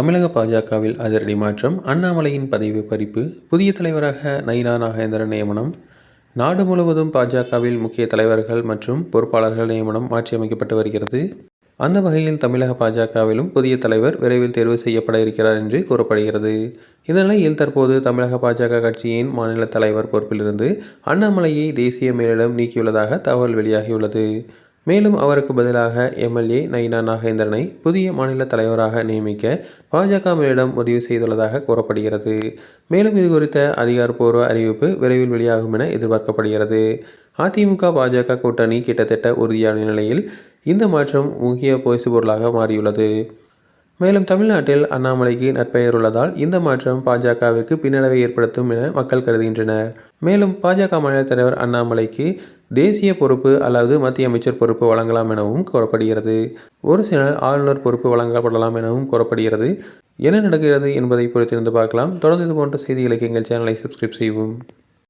தமிழக பாஜகவில் அதிரடி மாற்றம், அண்ணாமலையின் பதவி பறிப்பு, புதிய தலைவராக நயினா நாகேந்திரன் நியமனம். நாடு முழுவதும் பாஜகவில் முக்கிய தலைவர்கள் மற்றும் பொறுப்பாளர்கள் நியமனம் மாற்றியமைக்கப்பட்டு வருகிறது. அந்த வகையில் தமிழக பாஜகவிலும் புதிய தலைவர் விரைவில் தேர்வு செய்யப்பட இருக்கிறார் என்று கூறப்படுகிறது. இந்த நிலையில் தற்போது தமிழக பாஜக கட்சியின் மாநில தலைவர் பொறுப்பிலிருந்து அண்ணாமலையை தேசிய மேலிடம் நீக்கியுள்ளதாக தகவல் வெளியாகியுள்ளது. மேலும் அவருக்கு பதிலாக எம்எல்ஏ நயினா நாகேந்திரனை புதிய மாநில தலைவராக நியமிக்க பாஜக மேலிடம் முடிவு செய்துள்ளதாக கூறப்படுகிறது. மேலும் இது குறித்த அதிகாரப்பூர்வ அறிவிப்பு விரைவில் வெளியாகும் என எதிர்பார்க்கப்படுகிறது. அதிமுக பாஜக கூட்டணி கிட்டத்தட்ட உறுதியான நிலையில் இந்த மாற்றம் முக்கிய பேசுபொருளாக மாறியுள்ளது. மேலும் தமிழ்நாட்டில் அண்ணாமலைக்கு நற்பெயர் உள்ளதால் இந்த மாற்றம் பாஜகவிற்கு பின்னடைவை ஏற்படுத்தும் என மக்கள் கருதுகின்றனர். மேலும் பாஜக மாநில தலைவர் அண்ணாமலைக்கு தேசிய பொறுப்பு அல்லது மத்திய அமைச்சர் பொறுப்பு வழங்கலாம் எனவும் கூறப்படுகிறது. ஒரு சிலர் ஆளுநர் பொறுப்பு வழங்கப்படலாம் எனவும் கூறப்படுகிறது. என்ன நடக்கிறது என்பதை பொறுத்திருந்து பார்க்கலாம். தொடர்ந்து இது போன்ற செய்திகளுக்கு எங்கள் சேனலை சப்ஸ்கிரைப் செய்வோம்.